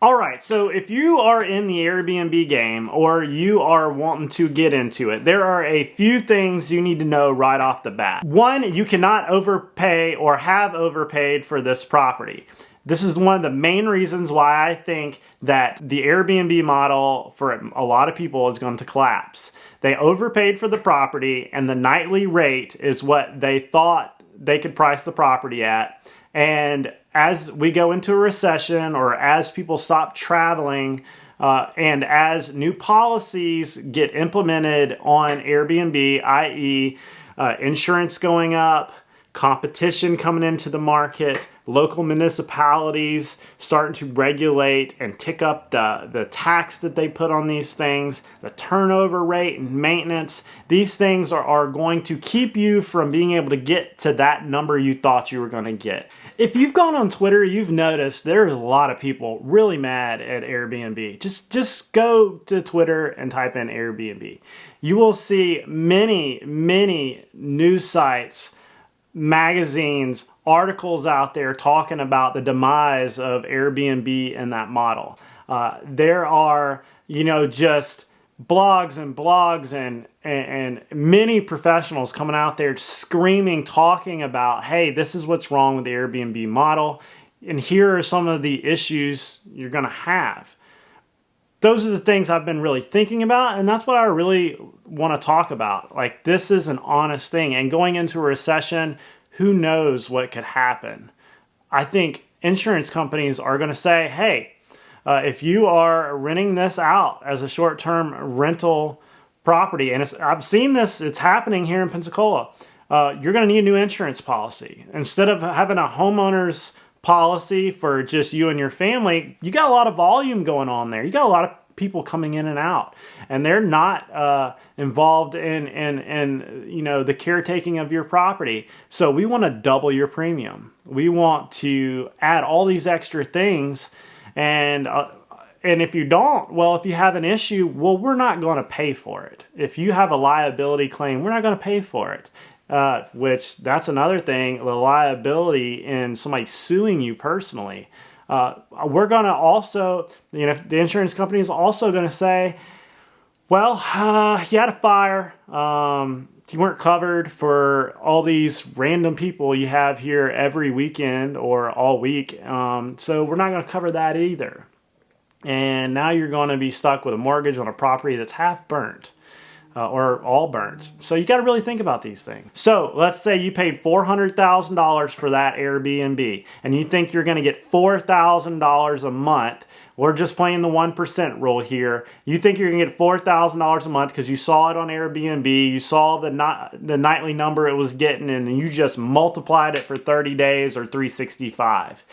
All right, so if you are in the Airbnb game or you are wanting to get into it, there are a few things you need to know right off the bat. One, you cannot overpay or have overpaid for this property. This is one of the main reasons why I think that the Airbnb model for a lot of people is going to collapse. They overpaid for the property, and the nightly rate is what they thought they could price the property at. And as we go into a recession, or as people stop traveling, and as new policies get implemented on Airbnb, i.e., insurance going up, competition coming into the market, local municipalities starting to regulate and tick up the tax that they put on these things, the turnover rate and maintenance, these things are going to keep you from being able to get to that number you thought you were going to get. If you've gone on Twitter, you've noticed there's a lot of people really mad at Airbnb. Just go to Twitter and type in Airbnb. You will see many news sites, magazines, articles out there talking about the demise of Airbnb and that model. There are, just blogs and many professionals coming out there screaming, talking about, hey, this is what's wrong with the Airbnb model, and here are some of the issues you're going to have. Those are the things I've been really thinking about, and that's what I really want to talk about. Like, this is an honest thing, and going into a recession, who knows what could happen. I think insurance companies are going to say, hey, if you are renting this out as a short-term rental property, and I've seen this, it's happening here in Pensacola, you're going to need a new insurance policy. Instead of having a homeowner's policy for just you and your family, you got a lot of volume going on there. You got a lot of people coming in and out, and they're not involved in the caretaking of your property. So we want to double your premium. We want to add all these extra things, and if you don't, well, if you have an issue, well, we're not going to pay for it. If you have a liability claim, we're not going to pay for it. Which that's another thing, the liability in somebody suing you personally. We're going to also, the insurance company is also going to say, well, you had a fire, you weren't covered for all these random people you have here every weekend or all week, so we're not going to cover that either. And now you're going to be stuck with a mortgage on a property that's half burnt. Or all burnt. So you got to really think about these things. So let's say you paid $400,000 for that Airbnb, and you think you're going to get $4,000 a month. We're just playing the 1% rule here. You think you're going to get $4,000 a month because you saw it on Airbnb, you saw the nightly number it was getting, and you just multiplied it for 30 days or 365.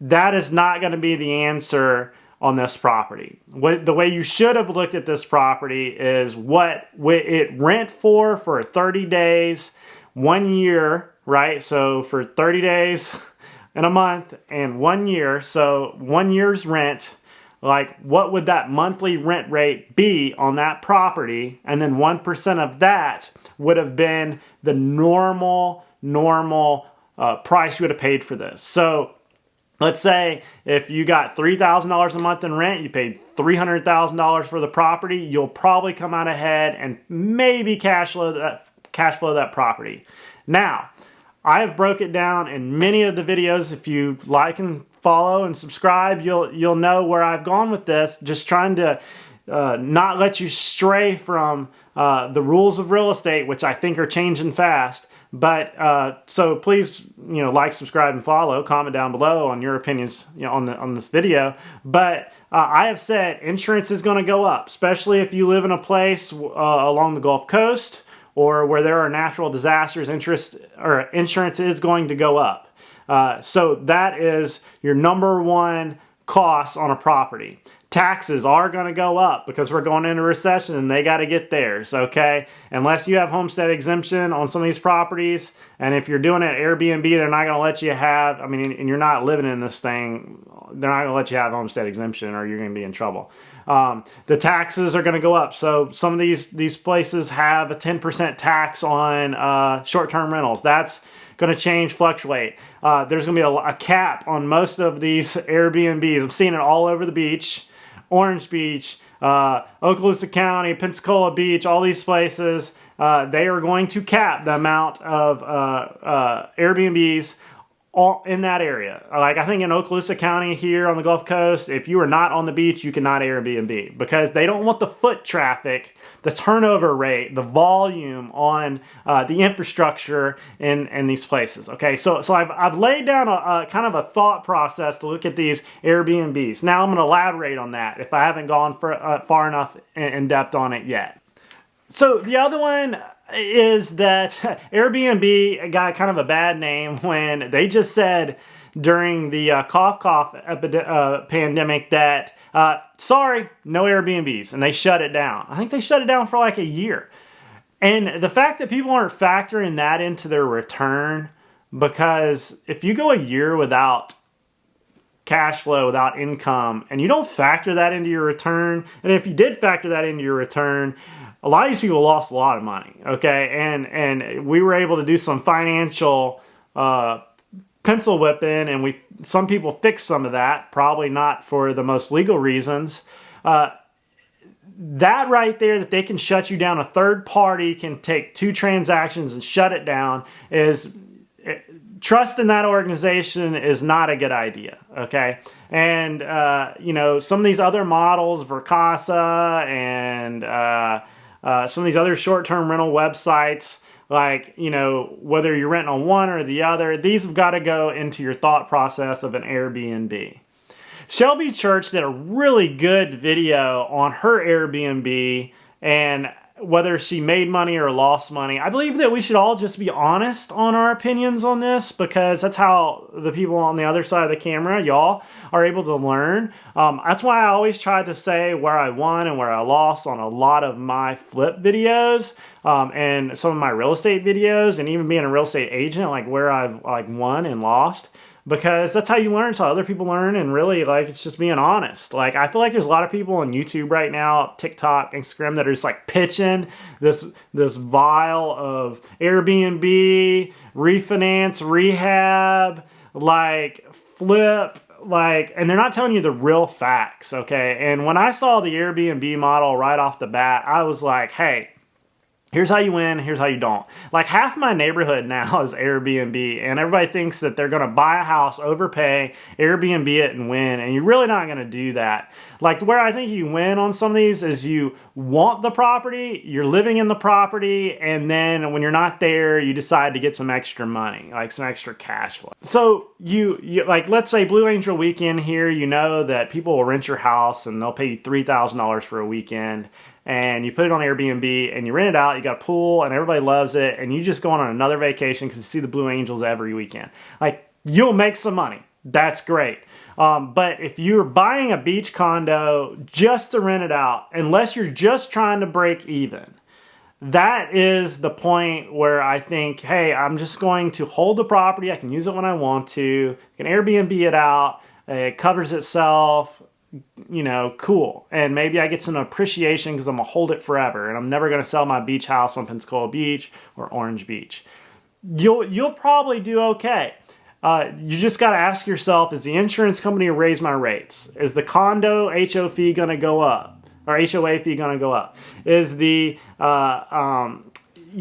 That is not going to be the answer on this property. The way you should have looked at this property is what it rent for 30 days, 1 year, right? So for 30 days in a month and 1 year, so 1 year's rent, like what would that monthly rent rate be on that property? And then 1% of that would have been the normal price you would have paid for this. So let's say if you got $3,000 a month in rent, you paid $300,000 for the property, you'll probably come out ahead and maybe cash flow that property. Now, I have broke it down in many of the videos. If you like and follow and subscribe, you'll know where I've gone with this. Just trying to not let you stray from the rules of real estate, which I think are changing fast. But so please, like, subscribe, and follow. Comment down below on your opinions, on this video. But I have said insurance is going to go up, especially if you live in a place along the Gulf Coast or where there are natural disasters. Insurance is going to go up. So that is your number one cost on a property. Taxes are going to go up because we're going into a recession and they got to get theirs, okay? Unless you have homestead exemption on some of these properties, and if you're doing it at Airbnb, they're not going to let you have, and you're not living in this thing, they're not going to let you have homestead exemption or you're going to be in trouble. The taxes are going to go up. So some of these places have a 10% tax on short-term rentals. That's going to change, fluctuate. There's going to be a cap on most of these Airbnbs. I'm seeing it all over the beach. Orange Beach, Okaloosa County, Pensacola Beach, all these places, they are going to cap the amount of Airbnbs all in that area. Like I think in Okaloosa County here on the Gulf Coast, if you are not on the beach, you cannot Airbnb because they don't want the foot traffic, the turnover rate, the volume on the infrastructure in these places. Okay, so I've laid down a kind of a thought process to look at these Airbnbs. Now I'm going to elaborate on that if I haven't gone far enough in depth on it yet. So the other one is that Airbnb got kind of a bad name when they just said during the cough pandemic that, sorry, no Airbnbs, and they shut it down. I think they shut it down for like a year. And the fact that people aren't factoring that into their return, because if you go a year without cash flow, without income, and you don't factor that into your return, and if you did factor that into your return, a lot of these people lost a lot of money, okay? And we were able to do some financial pencil whipping, and some people fixed some of that, probably not for the most legal reasons. That right there, that they can shut you down, a third party can take 2 transactions and shut it down, trust in that organization is not a good idea, okay? And, some of these other models, Verkasa and some of these other short-term rental websites, like, whether you're renting on one or the other, these have got to go into your thought process of an Airbnb. Shelby Church did a really good video on her Airbnb and whether she made money or lost money. I believe that we should all just be honest on our opinions on this because that's how the people on the other side of the camera, y'all, are able to learn. That's why I always try to say where I won and where I lost on a lot of my flip videos and some of my real estate videos, and even being a real estate agent, like where I've won and lost. Because that's how you learn, it's how other people learn, and really, it's just being honest. I feel like there's a lot of people on YouTube right now, TikTok, Instagram, that are just pitching this vial of Airbnb, refinance, rehab, flip, and they're not telling you the real facts, okay? And when I saw the Airbnb model right off the bat, I was like, hey, here's how you win, here's how you don't. Half my neighborhood now is Airbnb, and everybody thinks that they're going to buy a house, overpay, Airbnb it, and win, and you're really not going to do that. Where I think you win on some of these is you want the property, you're living in the property, and then when you're not there, you decide to get some extra money, some extra cash flow. So you let's say Blue Angel weekend here, that people will rent your house and they'll pay you $3,000 for a weekend. And you put it on Airbnb and you rent it out, you got a pool and everybody loves it, and you just go on another vacation because you see the Blue Angels every weekend. You'll make some money. That's great. But if you're buying a beach condo just to rent it out, unless you're just trying to break even, that is the point where I think, hey, I'm just going to hold the property. I can use it when I want to. I can Airbnb it out. It covers itself. Cool. And maybe I get some appreciation because I'm going to hold it forever. And I'm never going to sell my beach house on Pensacola Beach or Orange Beach. You'll probably do okay. You just got to ask yourself, is the insurance company going to raise my rates? Is the condo HO fee going to go up? Or HOA fee going to go up? Is the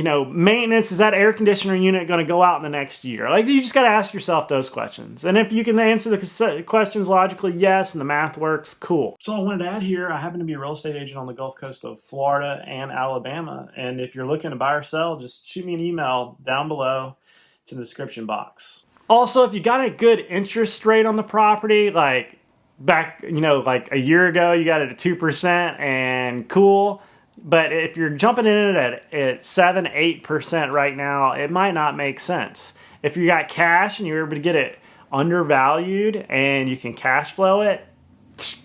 maintenance, is that air conditioner unit going to go out in the next year? You just got to ask yourself those questions. And if you can answer the questions logically, yes, and the math works, cool. So I wanted to add here, I happen to be a real estate agent on the Gulf Coast of Florida and Alabama. And if you're looking to buy or sell, just shoot me an email down below. It's in the description box. Also, if you got a good interest rate on the property, back, a year ago, you got it at 2% and cool. But if you're jumping in it at 7-8% right now, it might not make sense. If you got cash and you're able to get it undervalued and you can cash flow it,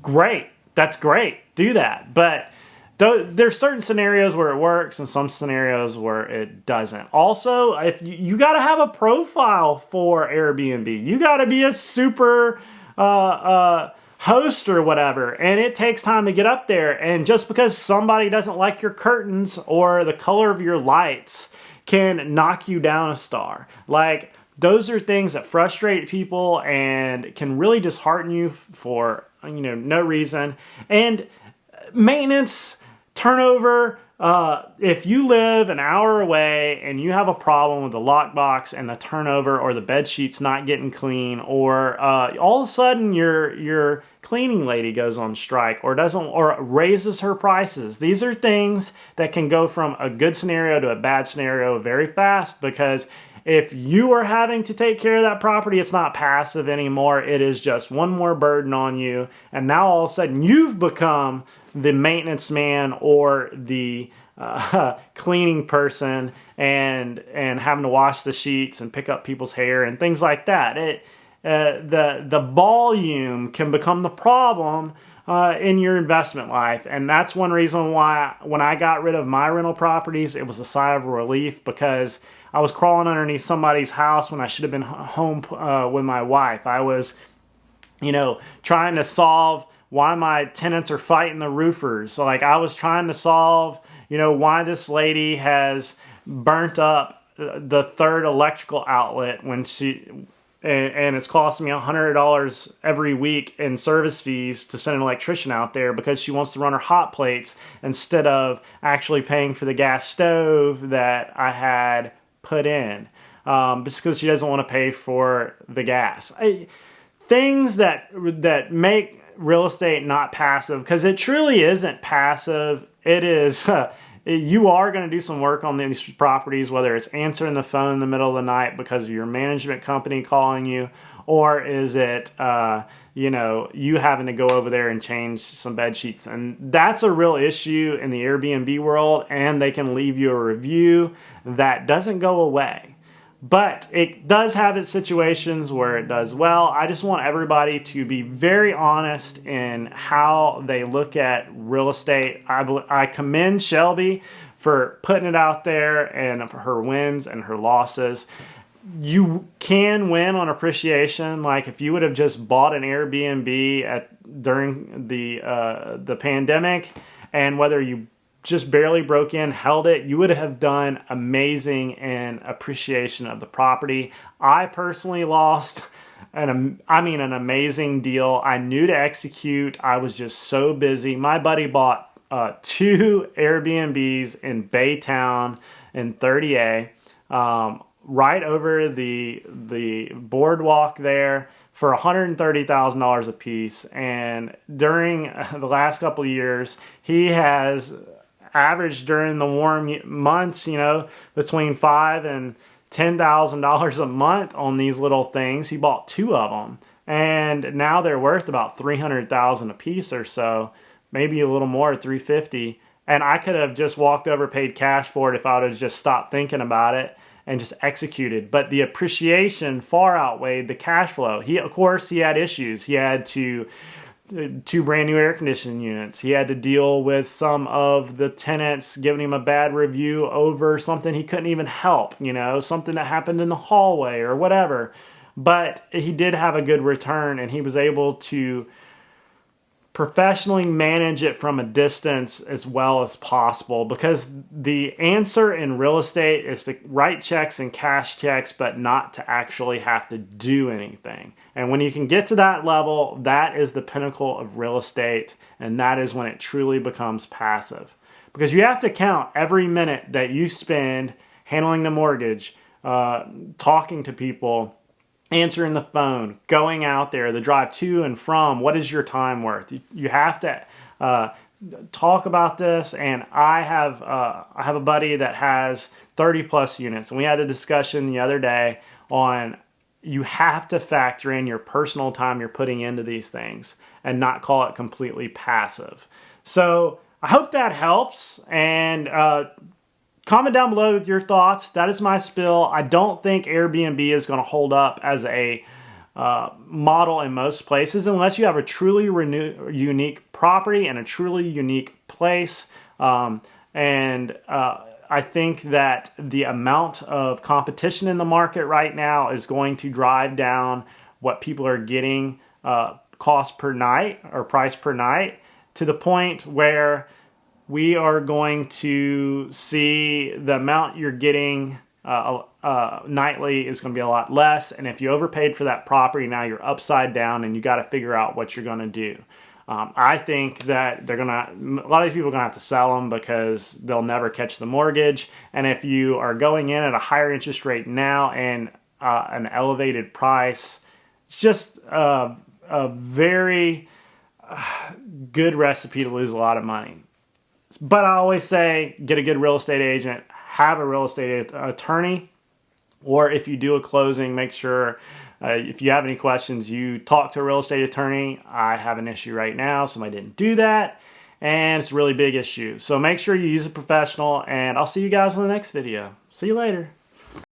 great. That's great. Do that. But there's certain scenarios where it works and some scenarios where it doesn't. Also, if you got to have a profile for Airbnb. You got to be a super host or whatever, and it takes time to get up there. And just because somebody doesn't like your curtains or the color of your lights, can knock you down a star. Like, those are things that frustrate people and can really dishearten you for, no reason. And maintenance, turnover, if you live an hour away and you have a problem with the lockbox and the turnover, or the bed sheets not getting clean, or all of a sudden your cleaning lady goes on strike or raises her prices. These are things that can go from a good scenario to a bad scenario very fast, because if you are having to take care of that property, it's not passive anymore. It is just one more burden on you. And now all of a sudden you've become the maintenance man or the cleaning person, and having to wash the sheets and pick up people's hair and things like that. The volume can become the problem in your investment life. And that's one reason why when I got rid of my rental properties, it was a sigh of relief, because I was crawling underneath somebody's house when I should have been home with my wife. I was, trying to solve why my tenants are fighting the roofers. So, like, I was trying to solve, why this lady has burnt up the third electrical outlet when and it's costing me $100 every week in service fees to send an electrician out there, because she wants to run her hot plates instead of actually paying for the gas stove that I had put in, just because she doesn't want to pay for the gas. Things that make real estate not passive, because it truly isn't passive. It is. You are going to do some work on these properties, whether it's answering the phone in the middle of the night because of your management company calling you, or is it, you having to go over there and change some bed sheets. And that's a real issue in the Airbnb world, and they can leave you a review that doesn't go away. But it does have its situations where it does well. I just want everybody to be very honest in how they look at real estate. I commend Shelby for putting it out there, and for her wins and her losses. You can win on appreciation. Like, if you would have just bought an Airbnb during the pandemic, and whether you just barely broke in, held it, you would have done amazing in appreciation of the property. I personally lost an amazing deal. I knew to execute. I was just so busy. My buddy bought 2 Airbnbs in Baytown in 30A, right over the boardwalk there, for $130,000 a piece. And during the last couple of years, he has averaged, during the warm months, between $5,000 and $10,000 a month on these little things. He bought 2 of them, and now they're worth about $300,000 a piece or so, maybe a little more, $350,000. And I could have just walked over, paid cash for it, if I would have just stopped thinking about it and just executed. But the appreciation far outweighed the cash flow. Of course, he had issues. He had 2 brand new air conditioning units. He had to deal with some of the tenants giving him a bad review over something he couldn't even help, something that happened in the hallway or whatever. But he did have a good return, and he was able to professionally manage it from a distance as well as possible, because the answer in real estate is to write checks and cash checks, but not to actually have to do anything. And when you can get to that level, that is the pinnacle of real estate, and that is when it truly becomes passive. Because you have to count every minute that you spend handling the mortgage, talking to people, answering the phone, going out there, the drive to and from. What is your time worth? You have to talk about this. And I have a buddy that has 30 plus units, and we had a discussion the other day on, you have to factor in your personal time you're putting into these things and not call it completely passive. So I hope that helps, and comment down below with your thoughts. That is my spill. I don't think Airbnb is going to hold up as a model in most places unless you have a truly unique property and a truly unique place. I think that the amount of competition in the market right now is going to drive down what people are getting cost per night or price per night, to the point where we are going to see the amount you're getting nightly is going to be a lot less. And if you overpaid for that property, now you're upside down and you got to figure out what you're going to do. I think that a lot of these people are going to have to sell them because they'll never catch the mortgage. And if you are going in at a higher interest rate now and an elevated price, it's just a very good recipe to lose a lot of money. But I always say, get a good real estate agent, have a real estate attorney, or if you do a closing, make sure if you have any questions, you talk to a real estate attorney. I have an issue right now, somebody didn't do that, and it's a really big issue. So make sure you use a professional, and I'll see you guys in the next video. See you later.